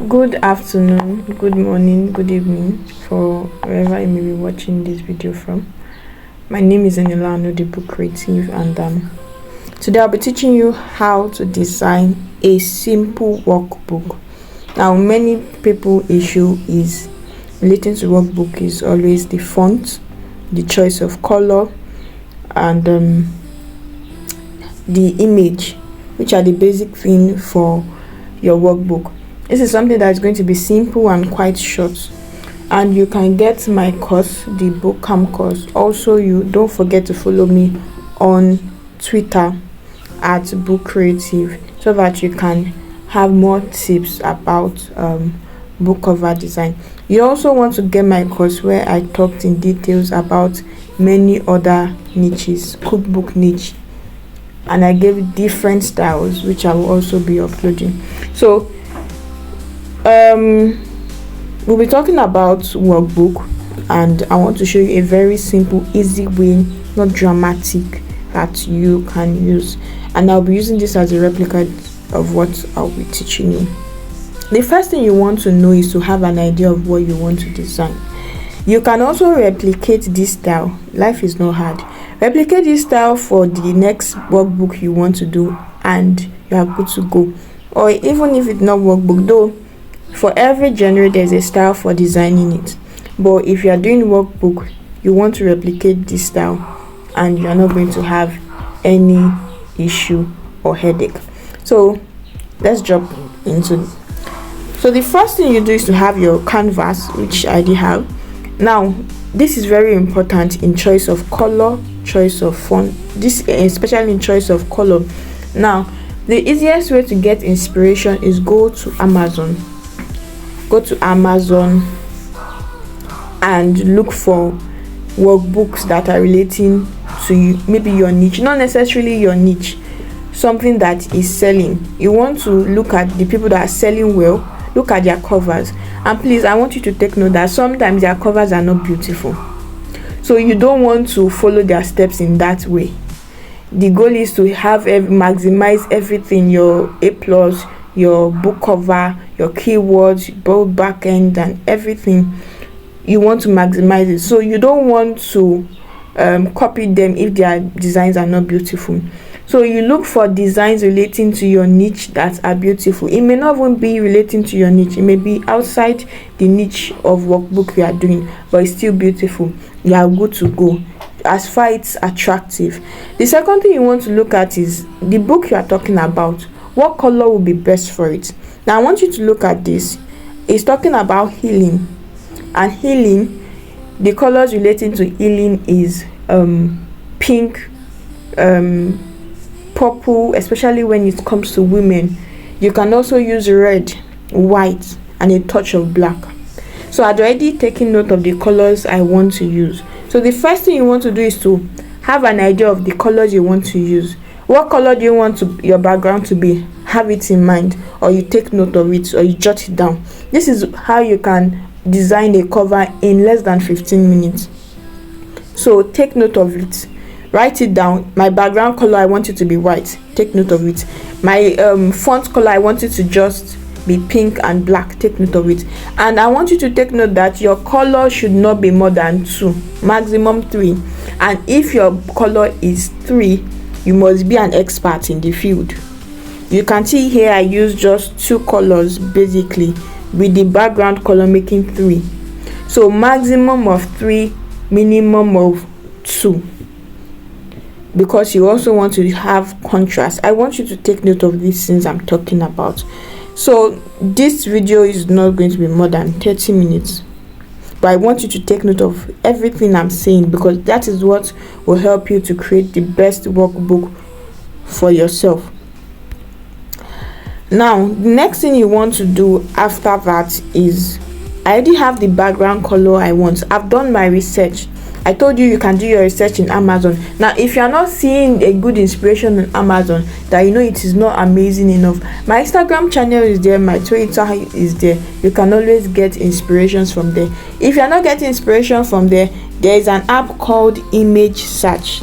Good afternoon, good morning, good evening for wherever you may be watching this video from. My name is Eniola Kdp Creative, and today I'll be teaching you how to design a simple workbook. Now, many people issue is relating to workbook is always the font, the choice of color, and the image, which are the basic thing for your workbook. This is something that is going to be simple and quite short, and you can get my course, the bootcamp course. Also, you don't forget to follow me on Twitter at Book Creative, so that you can have more tips about book cover design. You also want to get my course where I talked in details about many other niches, cookbook niche, and I gave different styles, which I will also be uploading. So we'll be talking about workbook, and I want to show you a very simple, easy way, not dramatic, that you can use, and I'll be using this as a replica of what I'll be teaching you. The first thing you want to know is to have an idea of what you want to design. You can also replicate this style. Life is not hard. Replicate this style for the next workbook you want to do, and you are good to go. Or even if it's not workbook, though, for every genre there's a style for designing it. But if you are doing workbook, you want to replicate this style, and you are not going to have any issue or headache. So let's jump into it. So the first thing you do is to have your canvas, which I did have. Now, this is very important in choice of color, choice of font, this especially in choice of color. Now, the easiest way to get inspiration is go to Amazon and look for workbooks that are relating to you, maybe your niche, not necessarily your niche, something that is selling. You want to look at the people that are selling well, look at their covers, and please, I want you to take note that sometimes their covers are not beautiful, so you don't want to follow their steps in that way. The goal is to have maximize everything, your A+, your book cover, your keywords, both back end and everything. You want to maximize it, so you don't want to copy them if their designs are not beautiful. So you look for designs relating to your niche that are beautiful. It may not even be relating to your niche, it may be outside the niche of workbook you are doing, but it's still beautiful. You are good to go as far it's attractive. The second thing you want to look at is the book you are talking about. What color will be best for it? Now I want you to look at this. It's talking about healing, and healing, the colors relating to healing is pink, purple, especially when it comes to women. You can also use red, white, and a touch of black. So I'd already taken note of the colors I want to use. So the first thing you want to do is to have an idea of the colors you want to use. What color do you want your background to be? Have it in mind, or you take note of it, or you jot it down. This is how you can design a cover in less than 15 minutes. So take note of it. Write it down. My background color, I want it to be white. Take note of it. My font color, I want it to just be pink and black. Take note of it. And I want you to take note that your color should not be more than 2, maximum 3. And if your color is 3, you must be an expert in the field. You can see here I use just 2 colors basically, with the background color making 3. So maximum of 3, minimum of 2. Because you also want to have contrast. I want you to take note of these things I'm talking about. So this video is not going to be more than 30 minutes, but I want you to take note of everything I'm saying, because that is what will help you to create the best workbook for yourself. Now, the next thing you want to do after that is, I already have the background color I want. I've done my research. I told you can do your research in Amazon. Now, if you are not seeing a good inspiration on Amazon, that you know it is not amazing enough, my Instagram channel is there, my Twitter is there. You can always get inspirations from there. If you are not getting inspiration from there, there is an app called Image Search.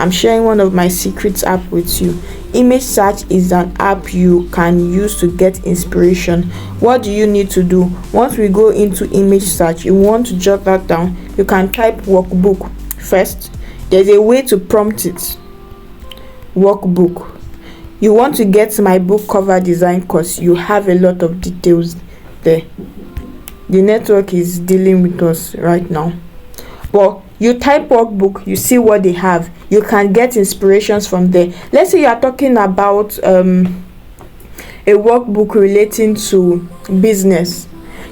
I'm sharing one of my secrets app with you. Image search is an app you can use to get inspiration. What do you need to do? Once we go into image search, you want to jot that down. You can type workbook first. There's a way to prompt it. Workbook. You want to get my book cover design course. You have a lot of details there. The network is dealing with us right now. Well, you type workbook, you see what they have. You can get inspirations from there. Let's say you are talking about a workbook relating to business.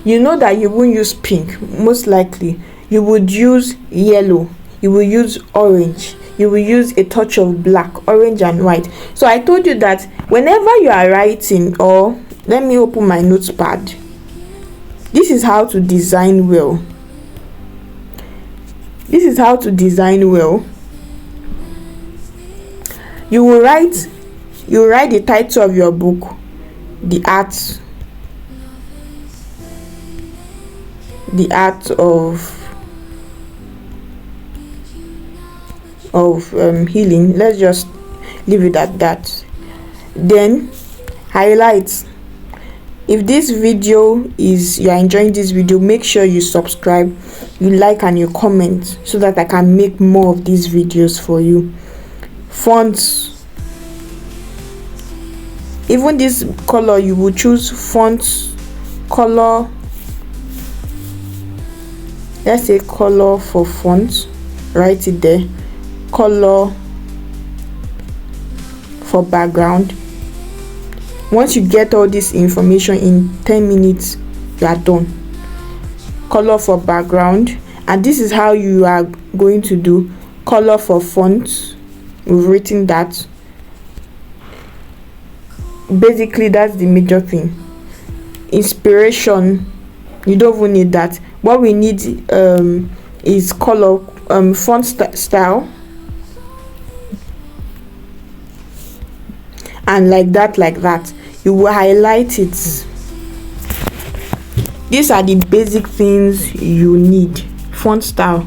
You know that you won't use pink, most likely. You would use yellow. You will use orange. You will use a touch of black, orange and white. So I told you that whenever you are writing, or let me open my notepad. This is how to design well. This is how to design well. You will write the title of your book, the art of healing. Let's just leave it at that. Then highlights. If this video you are enjoying this video, make sure you subscribe, you like, and you comment so that I can make more of these videos for you. Fonts. Even this color, you will choose font color. Let's say color for font. Write it there. Color for background. Once you get all this information in 10 minutes, you are done. Color for background, and this is how you are going to do color for font. We've written that. Basically, that's the major thing. Inspiration, you don't even need that. What we need is color, font style, and like that you will highlight it. These are the basic things you need. Font style.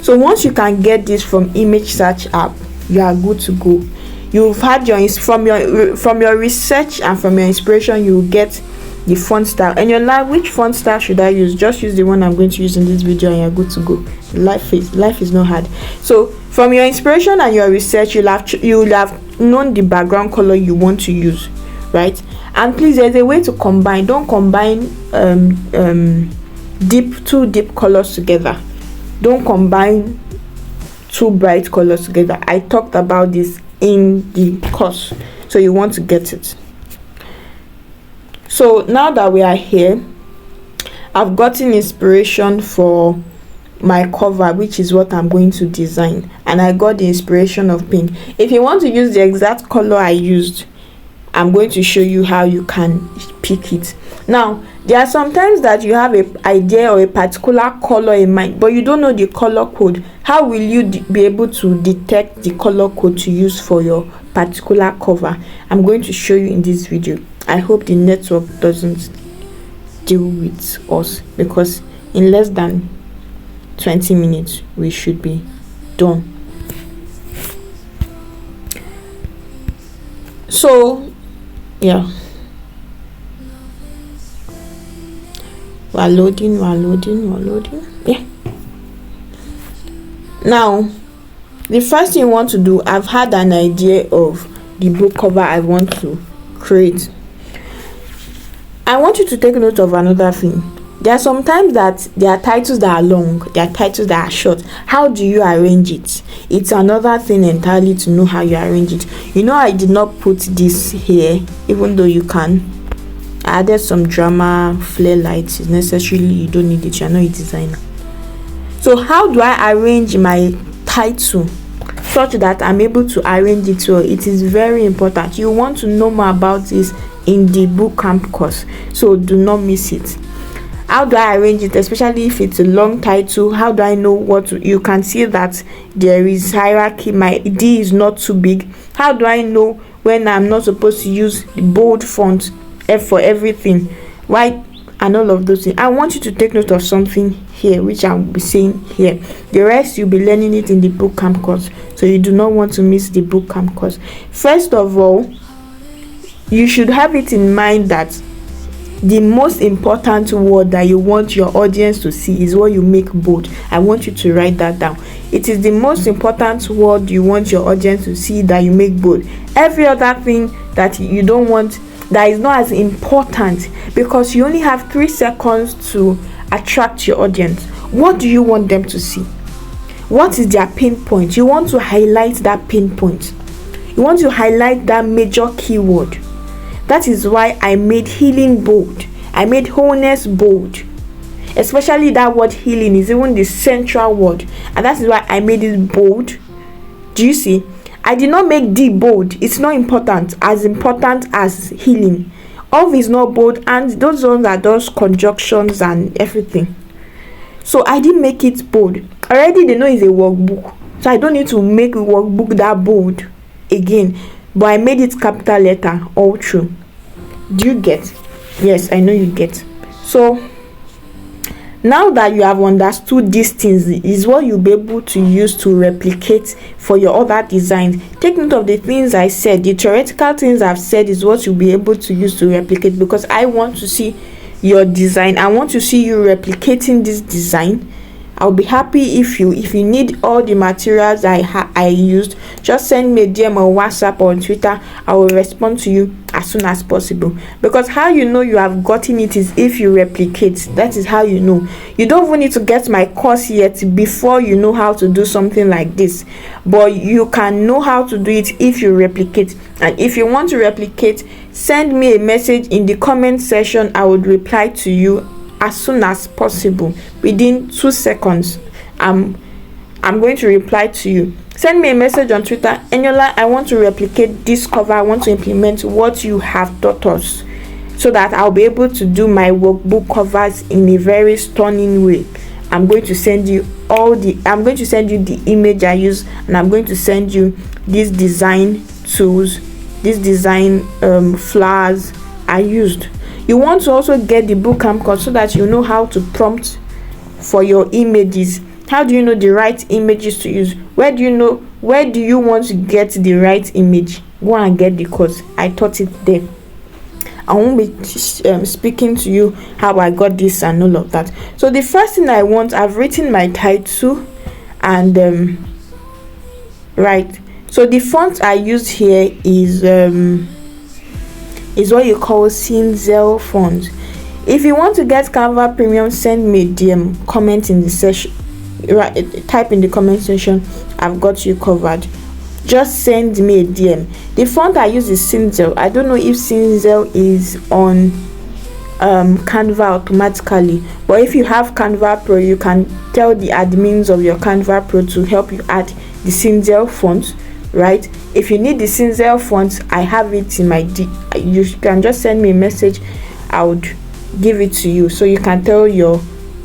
So once you can get this from image search app, you are good to go. You've had from your research and from your inspiration, you will get the font style. And you're like, which font style should I use? Just use the one I'm going to use in this video and you're good to go. Life is not hard. So from your inspiration and your research, you'll have known the background color you want to use, right? And please, there's a way to combine. Don't combine two deep colors together. Don't combine two bright colors together. I talked about this in the course, so you want to get it. So now that we are here, I've gotten inspiration for my cover, which is what I'm going to design, and I got the inspiration of pink. If you want to use the exact color I used, I'm going to show you how you can pick it. Now, there are sometimes that you have an idea or a particular color in mind, but you don't know the color code. How will you be able to detect the color code to use for your particular cover? I'm going to show you in this video. I hope the network doesn't deal with us, because in less than 20 minutes we should be done. So yeah, we're loading. Yeah, now the first thing you want to do, I've had an idea of the book cover I want to create. I want you to take note of another thing. There are sometimes that there are titles that are long, there are titles that are short. How do you arrange it? It's another thing entirely to know how you arrange it. You know, I did not put this here, even though you can. I added some drama, flare lights. Necessarily, you don't need it. You're not a designer. So how do I arrange my title such that I'm able to arrange it well? It is very important. You want to know more about this in the bootcamp course, so do not miss it. How do I arrange it, especially if it's a long title? How do I know what you can see that there is hierarchy? My D is not too big. How do I know when I'm not supposed to use the bold font F for everything? Why and all of those things. I want you to take note of something here, which I'll be saying here. The rest you'll be learning it in the bootcamp course, so you do not want to miss the bootcamp course. First of all, you should have it in mind that the most important word that you want your audience to see is what you make bold. I want you to write that down. It is the most important word you want your audience to see that you make bold. Every other thing that you don't want, that is not as important, because you only have 3 seconds to attract your audience. What do you want them to see? What is their pain point? You want to highlight that pain point. You want to highlight that major keyword. That is why I made healing bold. I made wholeness bold. Especially that word healing is even the central word. And that is why I made it bold. Do you see? I did not make D bold. It's not important as healing. Of is not bold, and those ones are those conjunctions and everything. So I didn't make it bold. Already they know it's a workbook. So I don't need to make a workbook that bold again. But I made it capital letter all through. Do you get? Yes, I know you get. So now that you have understood these things, is what you'll be able to use to replicate for your other designs. Take note of the things I said. The theoretical things I've said is what you'll be able to use to replicate, because I want to see your design. I want to see you replicating this design. I'll be happy if you need all the materials I used, just send me a DM on WhatsApp or on Twitter. I will respond to you as soon as possible, because how you know you have gotten it is if you replicate. That is how you know. You don't even need to get my course yet before you know how to do something like this, but you can know how to do it if you replicate. And if you want to replicate, send me a message in the comment section. I would reply to you as soon as possible, within 2 seconds. I'm going to reply to you. Send me a message on Twitter, Eniola, I want to replicate this cover. I want to implement what you have taught us, so that I'll be able to do my workbook covers in a very stunning way. I'm going to send you the image I use, and I'm going to send you these design tools, these design flowers I used. You want to also get the bootcamp course so that you know how to prompt for your images. How do you know the right images to use? Where do you want to get the right image? Go and get the course. I taught it there. I won't be speaking to you how I got this and all of that. So the first thing I want, I've written my title and right. So the font I use here is what you call Cinzel font. If you want to get Canva Premium, send me a DM, comment in the section, type in the comment section. I've got you covered. Just send me a DM. The font I use is Cinzel. I don't know if Cinzel is on Canva automatically, but if you have Canva Pro, you can tell the admins of your Canva Pro to help you add the Cinzel font. Right? If you need the Cinzel font, I have it in my you can just send me a message. I would give it to you, so you can tell your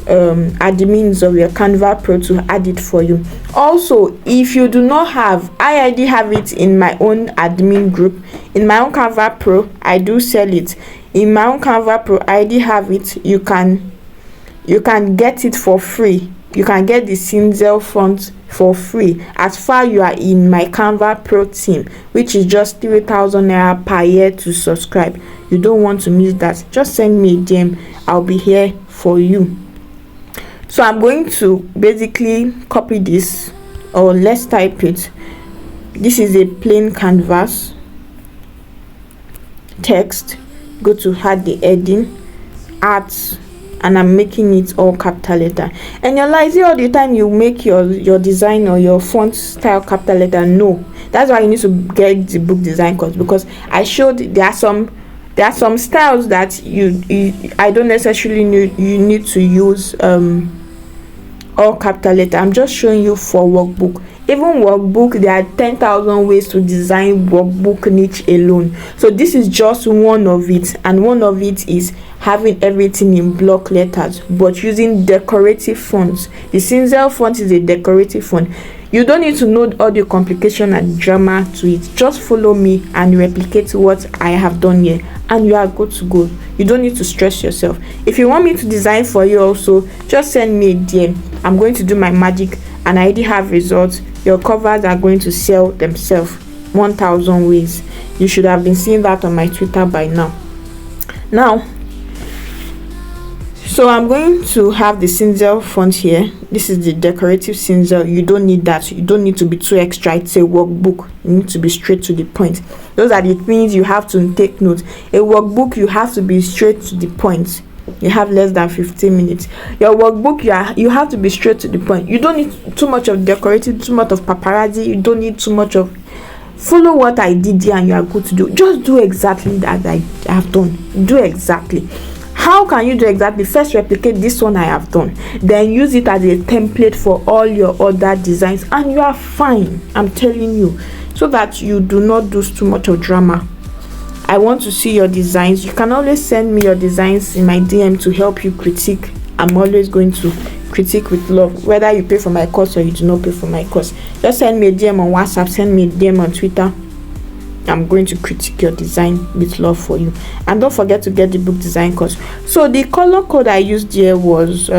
admins of your Canva Pro to add it for you. Also, if you do not have, I already have it in my own admin group. In my own Canva Pro, I do sell it. In my own Canva Pro, I already have it. You can get it for free. You can get the Cinzel font for free as far you are in my Canva Pro team, which is just 3,000 naira per year to subscribe. You don't want to miss that. Just send me a DM. I'll be here for you. So I'm going to basically copy this, or let's type it. This is a plain canvas. Text. Go to add the heading, arts, and I'm making it all capital letter. And you're like, is it all the time you make your design or your font style capital letter? No, that's why you need to get the book design course, because I showed there are some styles that I don't necessarily need to use all capital letter. I'm just showing you for workbook. Even workbook, there are 10,000 ways to design workbook niche alone. So this is just one of it, and one of it is having everything in block letters but using decorative fonts. The Cinzel font is a decorative font. You don't need to know all the complication and drama to it. Just follow me and replicate what I have done here, and you are good to go. You don't need to stress yourself. If you want me to design for you also, just send me a DM. I'm going to do my magic, and I already have results. Your covers are going to sell themselves 1,000 ways. You should have been seeing that on my Twitter by now. So I'm going to have the cinzel font here. This is the decorative cinzel. You don't need that. You don't need to be too extra. It's a workbook. You need to be straight to the point. Those are the things you have to take note. A workbook, you have to be straight to the point. You have less than 15 minutes. Your workbook, you have to be straight to the point. You don't need too much of decorative, too much of paparazzi. You don't need too much of follow what I did here and you are good to do. Just do exactly that I have done. Do exactly. How can you do exactly? First, replicate this one I have done, then use it as a template for all your other designs, and you are fine. I'm telling you, so that you do not do too much of drama. I want to see your designs. You can always send me your designs in my DM to help you critique. I'm always going to critique with love, whether you pay for my course or you do not pay for my course. Just send me a DM on WhatsApp, send me a DM on Twitter. I'm going to critique your design with love for you. And don't forget to get the book design course. So the color code I used here was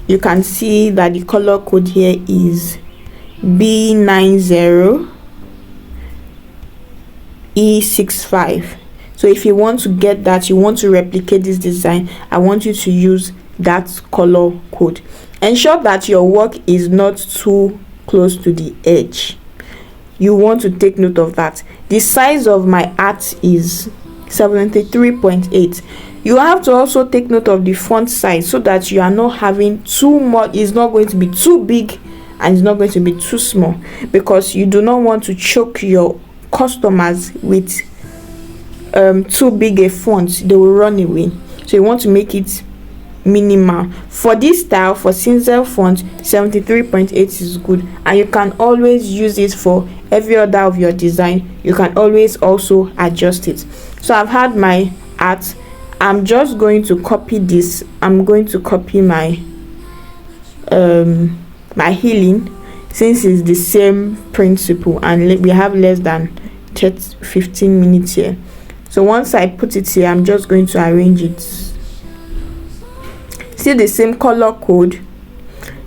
you can see that the color code here is B90E65. So if you want to get that, you want to replicate this design, I want you to use that color code. Ensure that your work is not too close to the edge. You want to take note of that. The size of my art is 73.8. You have to also take note of the font size, so that you are not having too much. It's not going to be too big and it's not going to be too small, because you do not want to choke your customers with too big a font. They will run away. So you want to make it minimal. For this style, for cinzel font, 73.8 is good, and you can always use it for every other of your design. You can always also adjust it. So I've had my art. I'm just going to copy this. I'm going to copy my my healing, since it's the same principle, and we have less than 15 minutes here. So once I put it here, I'm just going to arrange it. See the same color code.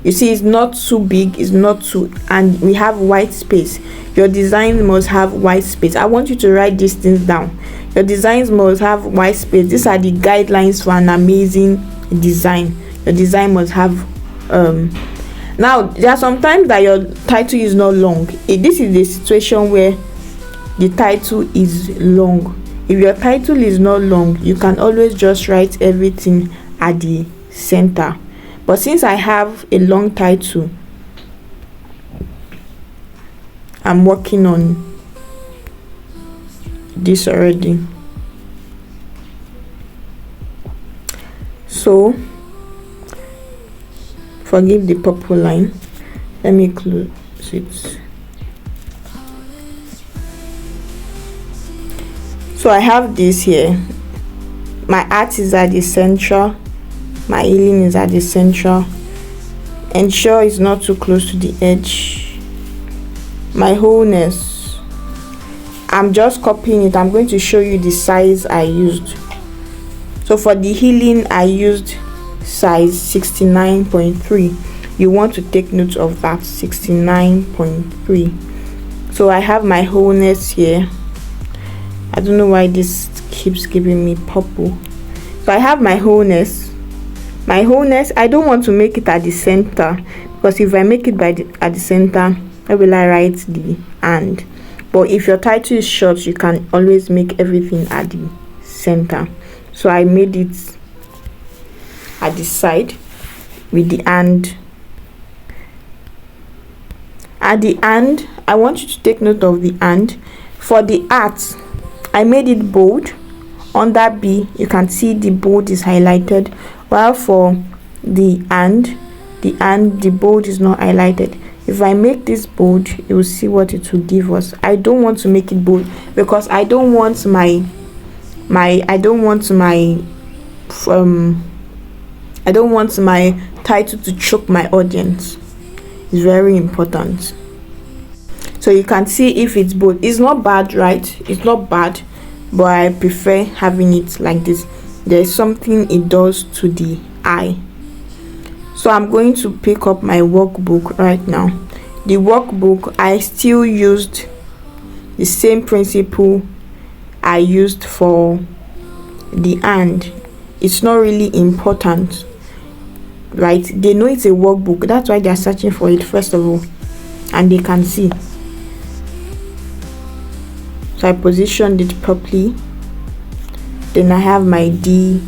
You see, it's not too big, it's not too, and we have white space. Your design must have white space. I want you to write these things down. Your designs must have white space. These are the guidelines for an amazing design. Your design must have now there are some times that your title is not long. This is the situation where the title is long. If your title is not long, you can always just write everything at the center. But since I have a long title, I'm working on this already. So forgive the purple line. Let me close it. So I have this here. My art is at the center. My healing is at the center. Ensure it's not too close to the edge. My wholeness, I'm just copying it. I'm going to show you the size I used. So for the healing, I used size 69.3. You want to take note of that, 69.3. So I have my wholeness here. I don't know why this keeps giving me purple. So I have my wholeness. My wholeness, I don't want to make it at the center, because if I make it at the center, where will I write the and? But if your title is short, you can always make everything at the center. So I made it at the side with the and. At the and, I want you to take note of the and. For the art, I made it bold. Under B, you can see the bold is highlighted, while for the bold is not highlighted. If I make this bold, you will see what it will give us. I don't want to make it bold because I don't want my subtitle to choke my audience. It's very important. So you can see if it's both. It's not bad, right? It's not bad, but I prefer having it like this. There's something it does to the eye. So I'm going to pick up my workbook right now. The workbook, I still used the same principle I used for the and. It's not really important, right? They know it's a workbook, that's why they're searching for it first of all, and they can see. So I positioned it properly. Then I have my D.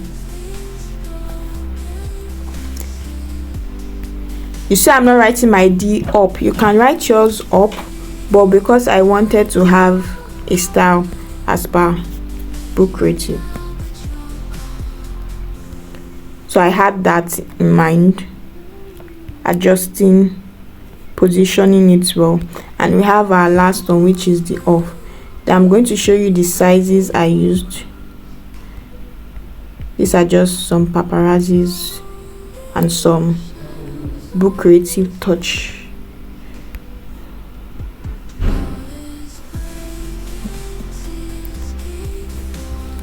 You see, I'm not writing my D up. You can write yours up, but because I wanted to have a style as per Book Creative, so I had that in mind, adjusting, positioning it well. And we have our last one, which is the off. Then I'm going to show you the sizes I used. These are just some paparazzis and some Book Creative touch.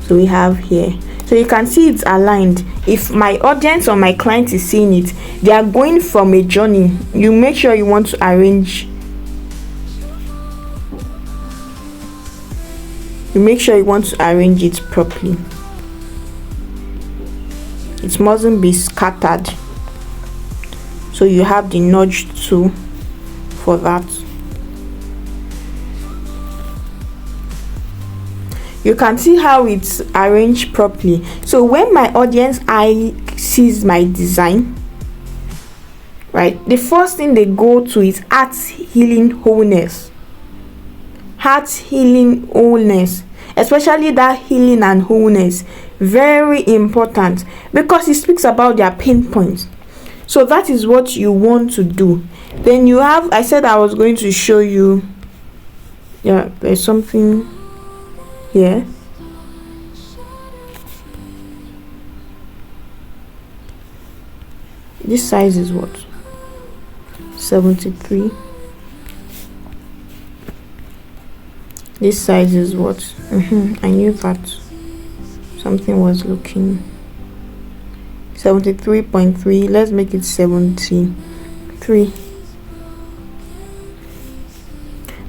So we have here, so you can see it's aligned. If my audience or my client is seeing it, they are going from a journey. You make sure you want to arrange, it properly. It mustn't be scattered, so you have the nudge tool for that. You can see how it's arranged properly. So when my audience eye sees my design, right, the first thing they go to is heart healing wholeness. Heart healing wholeness, especially that healing and wholeness, very important, because it speaks about their pain points. So that is what you want to do. Then you have, I said I was going to show you, yeah, there's something here. This size is what? 73. This size is what? I knew that something was looking. 73.3. Let's make it 73.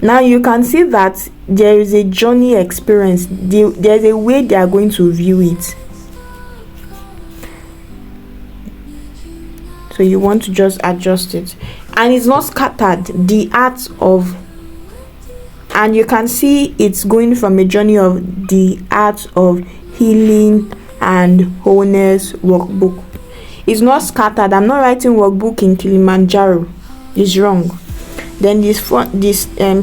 Now you can see that there is a journey experience. There's a way they are going to view it. So you want to just adjust it, and it's not scattered. The art of, and you can see it's going from a journey of the art of healing and wholeness workbook. It's not scattered. I'm not writing workbook in Kilimanjaro. It's wrong. Then this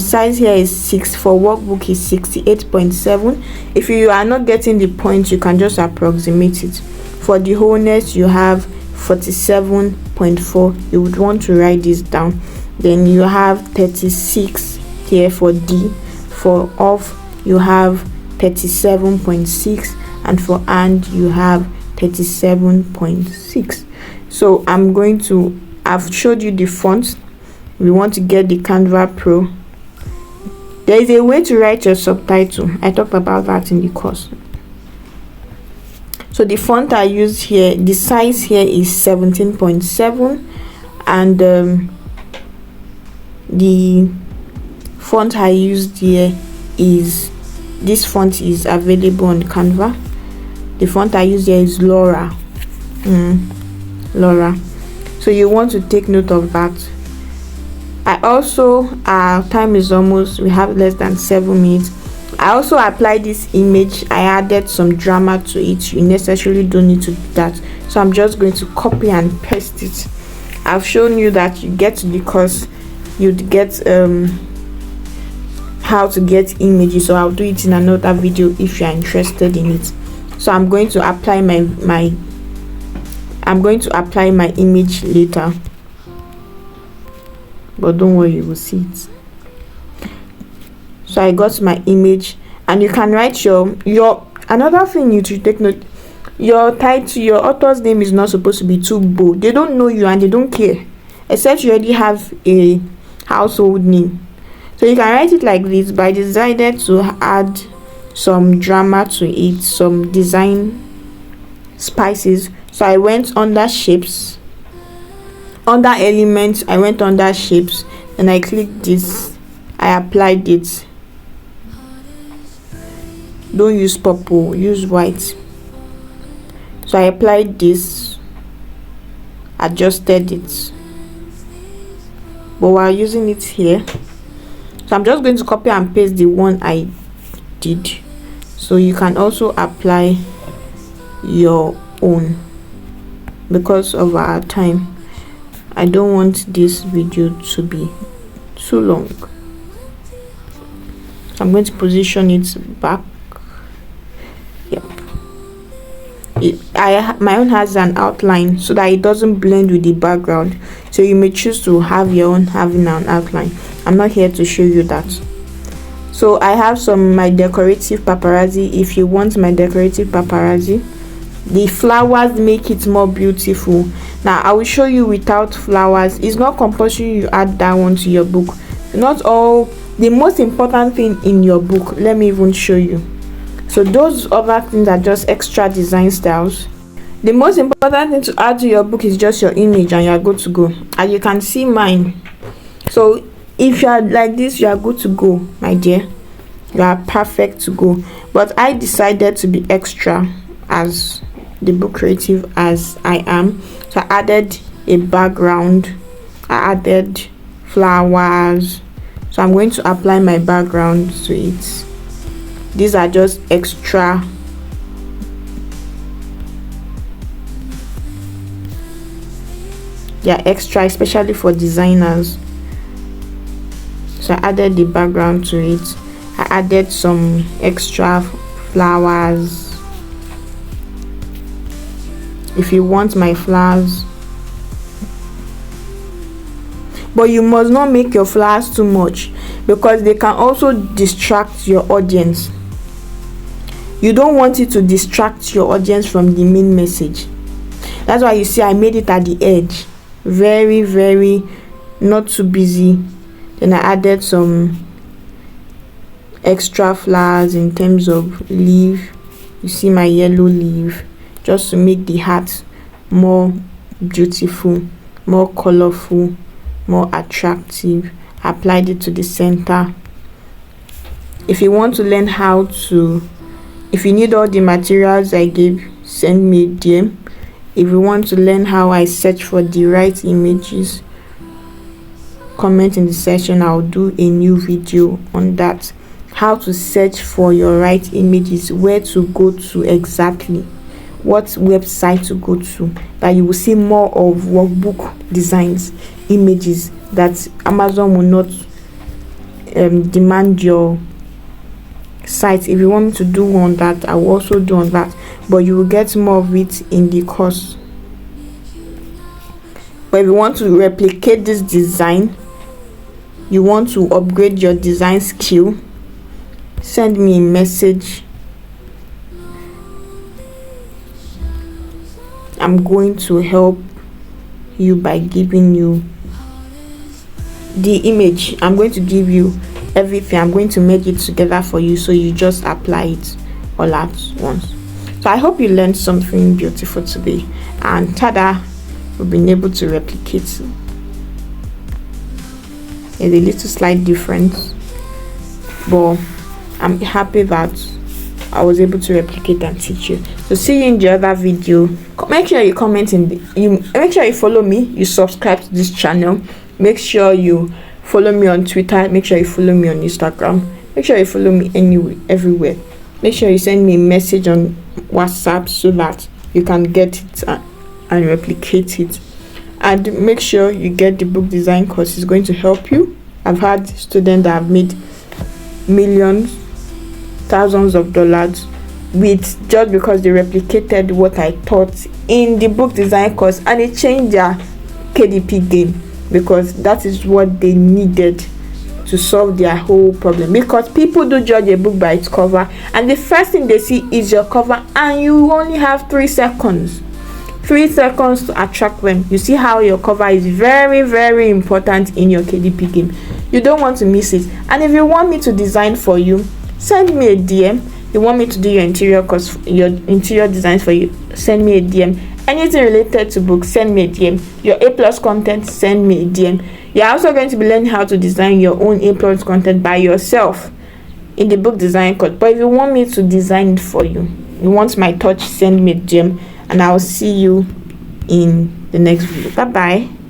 size here is 6 for workbook is 68.7. If you are not getting the point, you can just approximate it. For the wholeness, you have 47.4. You would want to write this down. Then you have 36 here for D. For off, you have 37.6, and for and you have 37.6. So I've showed you the fonts. We want to get the Canva Pro. There is a way to write your subtitle. I talked about that in the course. So the font I used here, the size here is 17.7, and the font I used here is, this font is available on Canva. The font I used here is Laura. Laura. So you want to take note of that. I also, our time is almost, we have less than 7 minutes. I also applied this image. I added some drama to it. You necessarily don't need to do that. So I'm just going to copy and paste it. I've shown you that you get to the course, you'd get how to get images, so I'll do it in another video if you're interested in it. So I'm going to apply my image later, but don't worry, you will see it. So I got my image, and you can write your another thing you should take note, your title, your author's name is not supposed to be too bold. They don't know you and they don't care, except you already have a household name. So you can write it like this, but I decided to add some drama to it, some design spices. So I went under shapes, under elements, I went under shapes, and I clicked this, I applied it. Don't use purple, use white. So I applied this, adjusted it, but while using it here, so I'm just going to copy and paste the one I did, so you can also apply your own. Because of our time, I don't want this video to be too long, so I'm going to position it back. Yep, my own has an outline so that it doesn't blend with the background, so you may choose to have your own having an outline. I'm not here to show you that. So I have my decorative paparazzi. If you want my decorative paparazzi, the flowers make it more beautiful. Now I will show you without flowers. It's not compulsory you add that one to your book. Not all. The most important thing in your book, let me even show you. So those other things are just extra design styles. The most important thing to add to your book is just your image, and you are good to go. And you can see mine. So if you are like this, you are good to go, my dear. You are perfect to go. But I decided to be extra as the book creative as I am. So I added a background, I added flowers. So I'm going to apply my background to it. These are just extra. They are extra, especially for designers. So I added the background to it. I added some extra flowers. If you want my flowers, but you must not make your flowers too much, because they can also distract your audience. You don't want it to distract your audience from the main message. That's why you see I made it at the edge, very, very not too busy. Then I added some extra flowers in terms of leaf. You see my yellow leaf, just to make the heart more beautiful, more colorful, more attractive. I applied it to the center. If you want to learn how to, if you need all the materials I gave, send me a DM. If you want to learn how I search for the right images, comment in the section. I'll do a new video on that, how to search for your right images, where to go to exactly, what website to go to, that you will see more of workbook designs, images that Amazon will not demand your site. If you want me to do on that, I will also do on that, but you will get more of it in the course. But if you want to replicate this design, you want to upgrade your design skill, send me a message. I'm going to help you by giving you the image. I'm going to give you everything. I'm going to make it together for you, so you just apply it all at once. So I hope you learned something beautiful today, and tada, we've been able to replicate. There's a little slight difference, but I'm happy that I was able to replicate and teach you. So see you in the other video. Make sure you comment make sure you follow me, you subscribe to this channel, make sure you follow me on Twitter, make sure you follow me on Instagram, make sure you follow me everywhere. Make sure you send me a message on WhatsApp so that you can get it and replicate it. And make sure you get the book design course. It's going to help you. I've had students that have made millions, thousands of dollars with just because they replicated what I taught in the book design course, and it changed their KDP game, because that is what they needed to solve their whole problem, because people do judge a book by its cover, and the first thing they see is your cover, and you only have 3 seconds. 3 seconds to attract them. You see how your cover is very, very important in your KDP game. You don't want to miss it. And if you want me to design for you, send me a DM. You want me to do your interior designs for you, send me a DM. Anything related to books, send me a DM. Your A+ content, send me a DM. You're also going to be learning how to design your own A+ content by yourself in the book design course. But if you want me to design it for you, you want my touch, send me a DM, and I'll see you in the next video. Bye bye.